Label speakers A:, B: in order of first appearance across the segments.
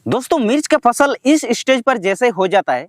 A: दोस्तों मिर्च का फसल इस स्टेज पर जैसे हो जाता है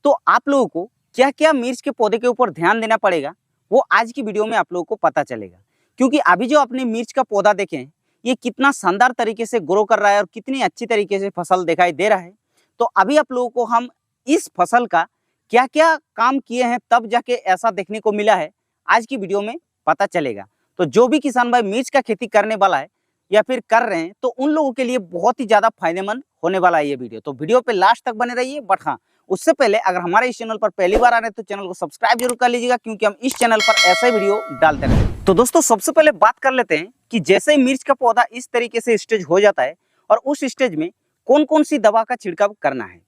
A: तो आप लोगों को क्या क्या मिर्च के पौधे के ऊपर ध्यान देना पड़ेगा वो आज की वीडियो में आप लोगों को पता चलेगा। क्योंकि अभी जो आपने मिर्च का पौधा देखे हैं ये कितना शानदार तरीके से ग्रो कर रहा है और कितनी अच्छी तरीके से फसल दिखाई दे रहा है। तो अभी आप लोगों को हम इस फसल का क्या क्या काम किए हैं तब जाके ऐसा देखने को मिला है आज की वीडियो में पता चलेगा। तो जो भी किसान भाई मिर्च का खेती करने वाला है या फिर कर रहे हैं तो उन लोगों के लिए बहुत ही ज़्यादा फायदेमंद होने वाला है ये वीडियो। तो वीडियो पे लास्ट तक बने रहिए। बट हाँ, उससे पहले अगर हमारे इस चैनल पर पहली बार आ रहे हैं तो चैनल को सब्सक्राइब जरूर कर लीजिएगा क्योंकि हम इस चैनल पर ऐसे वीडियो डालते हैं। तो दोस्तों सबसे पहले बात कर लेते हैं कि जैसे ही मिर्च का पौधा इस तरीके से स्टेज हो जाता है और उस स्टेज में कौन कौन सी दवा का छिड़काव करना है।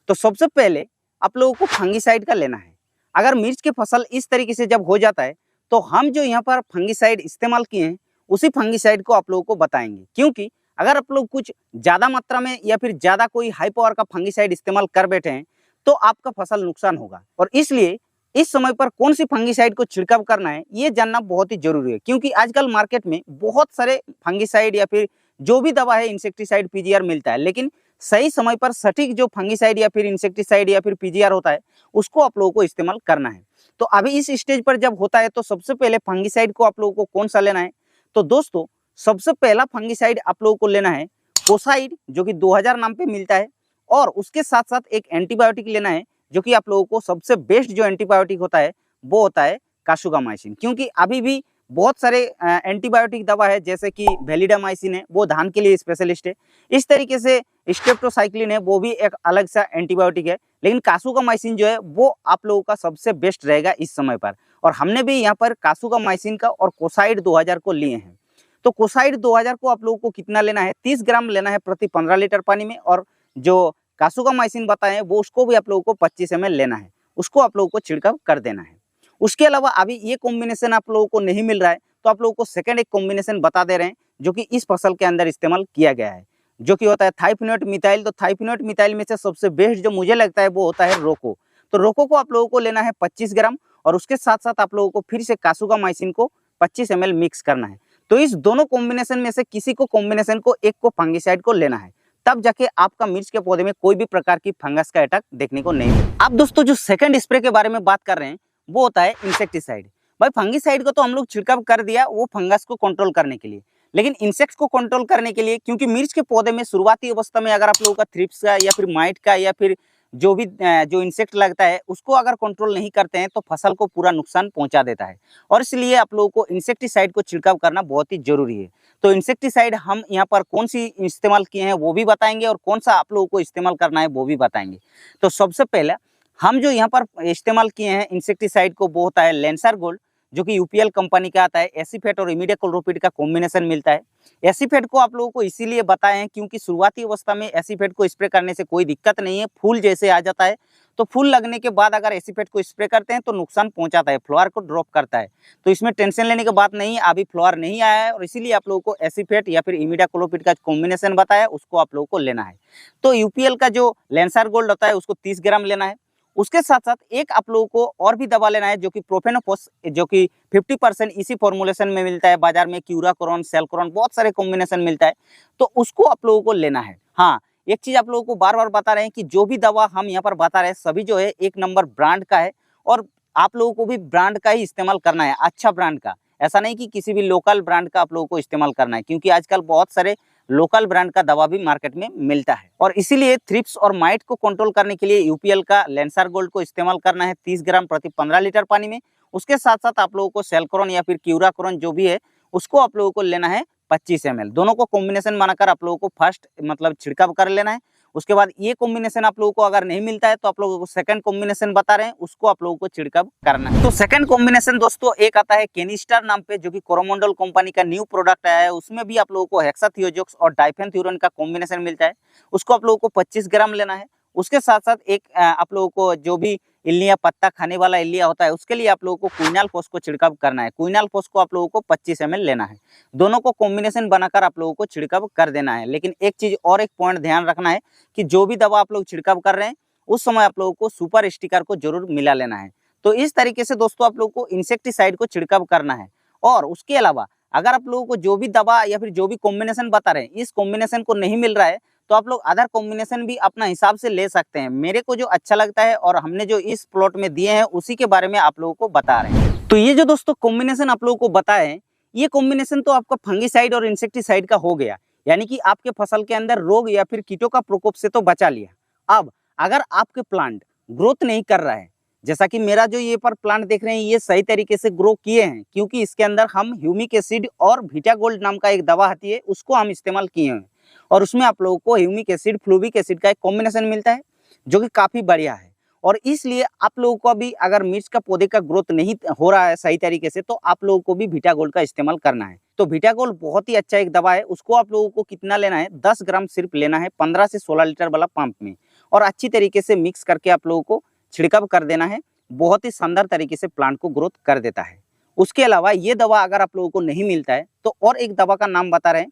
A: तो सबसे पहले आप लोगों को फंगीसाइड का लेना है। अगर मिर्च की फसल इस तरीके से जब हो जाता है तो हम जो यहाँ पर फंगीसाइड इस्तेमाल किए हैं उसी फंगीसाइड को आप लोगों को बताएंगे। क्योंकि अगर आप लोग कुछ ज़्यादा मात्रा में या फिर ज़्यादा कोई हाई पावर का फंगीसाइड इस्तेमाल कर बैठे हैं तो आपका फसल नुकसान होगा। और इसलिए इस समय पर कौन सी फंगीसाइड को छिड़काव करना है ये जानना बहुत ही जरूरी है। क्योंकि आजकल मार्केट में बहुत सारे फंगीसाइड या फिर जो भी दवा है इंसेक्टिसाइड पीजीआर मिलता है, लेकिन सही समय पर सटीक जो फंगीसाइड या फिर इंसेक्टिसाइड या फिर पीजीआर होता है उसको आप लोगों को इस्तेमाल करना है। तो अभी इस स्टेज पर जब होता है तो सबसे पहले फंगीसाइड को आप लोगों को कौन सा लेना है। तो दोस्तों सबसे पहला फंगीसाइड आप लोगों को लेना है कोसाइड जो कि 2000 नाम पे मिलता है। और उसके साथ साथ एक एंटीबायोटिक लेना है जो कि आप लोगों को सबसे बेस्ट जो एंटीबायोटिक होता है वो होता है कासुगामाइसिन। क्योंकि अभी भी बहुत सारे एंटीबायोटिक दवा है जैसे कि वेलिडामाइसिन है वो धान के लिए स्पेशलिस्ट है। इस तरीके से स्ट्रेप्टोसाइक्लिन है वो भी एक अलग सा एंटीबायोटिक है, लेकिन कासुगामाइसिन जो है वो आप लोगों का सबसे बेस्ट रहेगा इस समय पर। और हमने भी यहाँ पर कासुगामाइसिन का और कोसाइड 2000 को लिए हैं। तो कोसाइड 2000 को आप लोगों को कितना लेना है, 30 ग्राम लेना है प्रति 15 लीटर पानी में। और जो कासुगामाइसिन बताए वो उसको भी आप लोगों को 25 ml लेना है, उसको आप लोगों को छिड़काव कर देना है। उसके अलावा अभी ये कॉम्बिनेशन आप लोगों को नहीं मिल रहा है तो आप लोगों को सेकंड एक कॉम्बिनेशन बता दे रहे हैं जो कि इस फसल के अंदर इस्तेमाल किया गया है, जो कि होता है थाइफिनोएट मिथाइल। तो थाइफिनोएट मिथाइल में से सबसे बेस्ट जो मुझे लगता है वो होता है रोको। तो रोको को आप लोगों को लेना है 25 ग्राम और उसके साथ साथ आप लोगों को फिर से कासुगामाइसिन को 25 ml मिक्स करना है। तो इस दोनों कॉम्बिनेशन में से किसी को कॉम्बिनेशन को एक को फंगीसाइड को लेना है, तब जाके आपका मिर्च के पौधे में कोई भी प्रकार की फंगस का अटैक देखने को नहीं मिलेगा। अब दोस्तों जो सेकंड स्प्रे के बारे में बात कर रहे हैं वो होता है इंसेक्टिसाइड। भाई फंगीसाइड को तो हम लोग छिड़काव कर दिया वो फंगस को कंट्रोल करने के लिए, लेकिन इंसेक्ट्स को कंट्रोल करने के लिए क्योंकि मिर्च के पौधे में शुरुआती अवस्था में अगर आप लोगों का थ्रिप्स का या फिर माइट का या फिर जो भी जो इंसेक्ट लगता है उसको अगर कंट्रोल नहीं करते हैं तो फसल को पूरा नुकसान पहुंचा देता है। और इसलिए आप लोगों को इंसेक्टिसाइड को छिड़काव करना बहुत ही जरूरी है। तो इंसेक्टिसाइड हम यहाँ पर कौन सी इस्तेमाल किए हैं वो भी बताएंगे और कौन सा आप लोगों को इस्तेमाल करना है वो भी बताएंगे। तो सबसे पहले हम जो यहाँ पर इस्तेमाल किए हैं इंसेक्टिसाइड को वो होता है लेंसर गोल्ड जो कि यूपीएल कंपनी का आता है। एसीफेट और इमिडाक्लोप्रिड का कॉम्बिनेशन मिलता है। एसीफेट को आप लोगों को इसीलिए बताए हैं क्योंकि शुरुआती अवस्था में एसीफेट को स्प्रे करने से कोई दिक्कत नहीं है, फूल जैसे आ जाता है। तो फूल लगने के बाद अगर एसीफेट को स्प्रे करते हैं तो नुकसान पहुंचाता है, फ्लावर को ड्रॉप करता है। तो इसमें टेंशन लेने की बात नहीं है, अभी फ्लावर नहीं आया है और इसीलिए आप लोगों को एसीफेट या फिर इमिडाक्लोप्रिड का कॉम्बिनेशन बताया उसको आप लोगों को लेना है। तो यूपीएल का जो लेंसर गोल्ड होता है उसको 30 ग्राम लेना है। उसके साथ साथ एक आप लोगों को और भी दवा लेना है जो कि प्रोफेनोफॉस जो कि 50% इसी फॉर्मुलेशन में मिलता है बाजार में। क्यूराकोरॉन, सेल्कोरॉन बहुत सारे कॉम्बिनेशन मिलता है तो उसको आप लोगों को लेना है। हाँ, एक चीज आप लोगों को बार बार बता रहे हैं कि जो भी दवा हम यहाँ पर बता रहे हैं सभी जो है एक नंबर ब्रांड का है और आप लोगों को भी ब्रांड का ही इस्तेमाल करना है, अच्छा ब्रांड का। ऐसा नहीं कि किसी भी लोकल ब्रांड का आप लोगों को इस्तेमाल करना है क्योंकि आजकल बहुत सारे लोकल ब्रांड का दवा भी मार्केट में मिलता है। और इसीलिए थ्रिप्स और माइट को कंट्रोल करने के लिए यूपीएल का लेंसर गोल्ड को इस्तेमाल करना है 30 ग्राम प्रति 15 लीटर पानी में। उसके साथ साथ आप लोगों को सेल्कोरॉन या फिर क्यूराकोरॉन जो भी है उसको आप लोगों को लेना है 25 ml। दोनों को कॉम्बिनेशन बनाकर आप लोगों को फर्स्ट मतलब छिड़काव कर लेना है। उसके बाद ये कॉम्बिनेशन आप लोगों को अगर नहीं मिलता है तो आप लोगों को सेकंड कॉम्बिनेशन बता रहे हैं उसको आप लोगों को छिड़काव करना है। तो सेकंड कॉम्बिनेशन दोस्तों एक आता है केनिस्टर नाम पे जो कि कोरोमंडल कंपनी का न्यू प्रोडक्ट आया है। उसमें भी आप लोगों को हेक्साथियोजोक्स और डाइफेनथ्यूरन का कॉम्बिनेशन मिलता है, उसको आप लोगों को 25 ग्राम लेना है। उसके साथ साथ एक आप लोगों को जो भी इल्लिया पत्ता खाने वाला इल्लिया होता है उसके लिए आप लोगों को क्विनाल फोस को छिड़काव करना है। क्विनाल फोस को आप लोगों को 25 ml लेना है। दोनों को कॉम्बिनेशन बनाकर आप लोगों को छिड़काव कर देना है। लेकिन एक चीज और एक पॉइंट ध्यान रखना है कि जो भी दवा आप लोग छिड़काव कर रहे हैं उस समय आप लोगों को सुपर स्टिकर को जरूर मिला लेना है। तो इस तरीके से दोस्तों आप लोगों को इंसेक्टिसाइड को छिड़काव करना है। और उसके अलावा अगर आप लोगों को जो भी दवा या फिर जो भी कॉम्बिनेशन बता रहे हैं इस कॉम्बिनेशन को नहीं मिल रहा है तो तो आप लोग अदर कॉम्बिनेशन भी अपना हिसाब से ले सकते हैं। मेरे को जो अच्छा लगता है और हमने जो इस प्लॉट में दिए हैं उसी के बारे में आप लोगों को बता रहे हैं। तो ये जो दोस्तों कॉम्बिनेशन आप लोगों को बताए हैं, ये कॉम्बिनेशन तो आपका फंगीसाइड और इंसेक्टिसाइड का हो गया, यानी कि आपके फसल के अंदर रोग या फिर कीटों का प्रकोप से तो बचा लिया। अब अगर आपके प्लांट ग्रोथ नहीं कर रहा है, जैसा कि मेरा जो ये पर प्लांट देख रहे हैं ये सही तरीके से ग्रो किए हैं, क्योंकि इसके अंदर हम ह्यूमिक एसिड और वीटा गोल्ड नाम का एक दवा आती है उसको हम इस्तेमाल किए हैं, और उसमें आप लोगों को ह्यूमिक एसिड फ्लूविक एसिड का एक कॉम्बिनेशन मिलता है जो कि काफी बढ़िया है। और इसलिए आप लोगों को भी अगर मिर्च का पौधे का ग्रोथ नहीं हो रहा है सही तरीके से, तो आप लोगों को भी वीटा गोल्ड का इस्तेमाल करना है। तो वीटा गोल्ड बहुत ही अच्छा एक दवा है, उसको आप लोगों को कितना लेना है, 10 ग्राम सिर्फ लेना है 15 से 16 लीटर वाला पंप में, और अच्छी तरीके से मिक्स करके आप लोगों को छिड़काव कर देना है। बहुत ही शानदार तरीके से प्लांट को ग्रोथ कर देता है। उसके अलावा ये दवा अगर आप लोगों को नहीं मिलता है तो और एक दवा का नाम बता रहे हैं,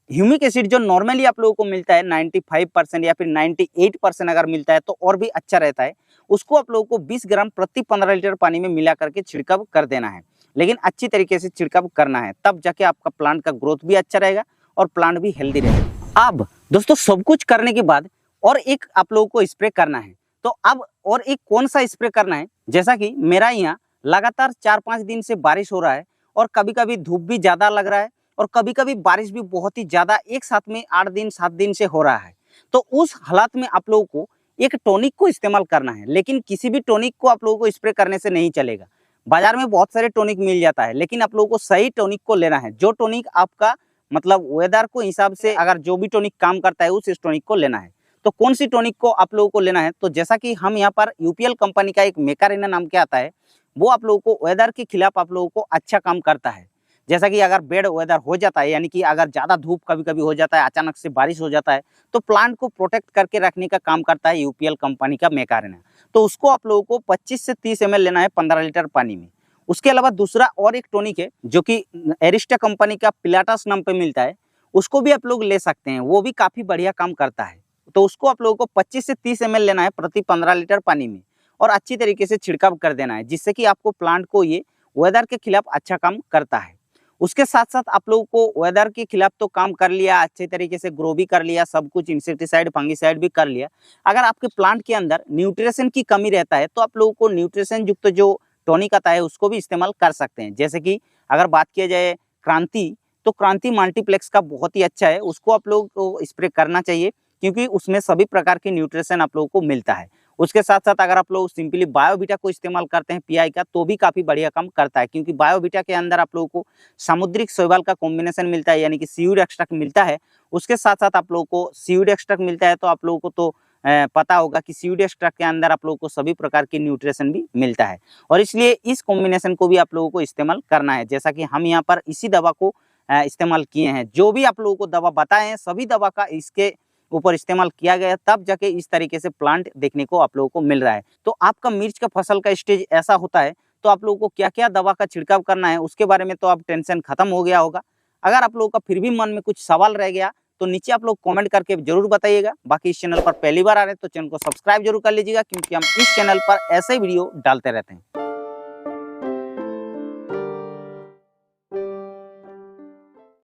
A: ह्यूमिक एसिड जो नॉर्मली आप लोगों को मिलता है 95% या फिर 98% अगर मिलता है तो और भी अच्छा रहता है। उसको आप लोगों को 20 ग्राम प्रति 15 लीटर पानी में मिला करके छिड़काव कर देना है, लेकिन अच्छी तरीके से छिड़काव करना है, तब जाके आपका प्लांट का ग्रोथ भी अच्छा रहेगा और प्लांट भी हेल्दी रहेगा। अब दोस्तों सब कुछ करने के बाद और एक आप लोगों को स्प्रे करना है। तो अब और एक कौन सा स्प्रे करना है, जैसा कि मेरा यहाँ लगातार 4-5 दिन से बारिश हो रहा है और कभी कभी धूप भी ज्यादा लग रहा है और कभी कभी बारिश भी बहुत ही ज्यादा एक साथ में 8 दिन 7 दिन से हो रहा है। तो उस हालात में आप लोगों को एक टॉनिक को इस्तेमाल करना है, लेकिन किसी भी टॉनिक को आप लोगों को स्प्रे करने से नहीं चलेगा। बाजार में बहुत सारे टॉनिक मिल जाता है, लेकिन आप लोगों को सही टॉनिक को लेना है, जो टॉनिक आपका मतलब वेदर को हिसाब से अगर जो भी टॉनिक काम करता है उस टॉनिक को लेना है। तो कौन सी टॉनिक को आप लोगों को लेना है, तो जैसा कि हम यहाँ पर यूपीएल कंपनी का एक मेकारिना नाम के आता है, वो आप लोगों को वेदर के खिलाफ आप लोगों को अच्छा काम करता है। जैसा कि अगर बेड वेदर हो जाता है, यानी कि अगर ज़्यादा धूप कभी कभी हो जाता है, अचानक से बारिश हो जाता है, तो प्लांट को प्रोटेक्ट करके रखने का काम करता है यूपीएल कंपनी का मेकारिना। तो उसको आप लोगों को 25 से 30 ml लेना है 15 लीटर पानी में। उसके अलावा दूसरा और एक टॉनिक है जो कि एरिस्टा कंपनी का पिलाटस नाम पे मिलता है, उसको भी आप लोग ले सकते हैं, वो भी काफ़ी बढ़िया काम करता है। तो उसको आप लोगों को 25 से 30 ml लेना है प्रति 15 लीटर पानी में और अच्छी तरीके से छिड़काव कर देना है, जिससे कि आपको प्लांट को ये वेदर के खिलाफ अच्छा काम करता है। उसके साथ साथ आप लोगों को वेदर के खिलाफ तो काम कर लिया, अच्छे तरीके से ग्रो भी कर लिया, सब कुछ इंसेक्टिसाइड फंगीसाइड भी कर लिया। अगर आपके प्लांट के अंदर न्यूट्रिशन की कमी रहता है तो आप लोगों को न्यूट्रिशन युक्त जो टॉनिक आता है उसको भी इस्तेमाल कर सकते हैं। जैसे कि अगर बात किया जाए क्रांति, तो क्रांति मल्टीप्लेक्स का बहुत ही अच्छा है, उसको आप लोगों को स्प्रे करना चाहिए, क्योंकि उसमें सभी प्रकार के न्यूट्रिशन आप लोगों को मिलता है। उसके साथ साथ अगर आप लोग सिंपली बायोवीटा को इस्तेमाल करते हैं पीआई का, तो भी काफ़ी बढ़िया काम करता है, क्योंकि बायोवीटा के अंदर आप लोगों को सामुद्रिक शैवाल का कॉम्बिनेशन मिलता है, यानी कि सीवीड एक्सट्रैक्ट मिलता है। उसके साथ साथ आप लोगों को सीवीड एक्सट्रैक्ट मिलता है, तो आप लोगों को तो पता होगा कि सीवीड एक्सट्रैक्ट के अंदर आप लोगों को सभी प्रकार की न्यूट्रिशन भी मिलता है, और इसलिए इस कॉम्बिनेशन को भी आप लोगों को इस्तेमाल करना है। जैसा कि हम यहाँ पर इसी दवा को इस्तेमाल किए हैं, जो भी आप लोगों को दवा बताए हैं सभी दवा का इसके ऊपर इस्तेमाल किया गया, तब जाके इस तरीके से प्लांट देखने को आप लोगों को मिल रहा है। तो आपका मिर्च का फसल का स्टेज ऐसा होता है, तो आप लोगों को क्या क्या दवा का छिड़काव करना है उसके बारे में तो आप टेंशन खत्म हो गया होगा। अगर आप लोगों का फिर भी मन में कुछ सवाल रह गया तो नीचे आप लोग कमेंट करके जरूर बताइएगा। बाकी इस चैनल पर पहली बार आ रहे हैं तो चैनल को सब्सक्राइब जरूर कर लीजिएगा, क्योंकि हम इस चैनल पर ऐसे वीडियो डालते रहते हैं।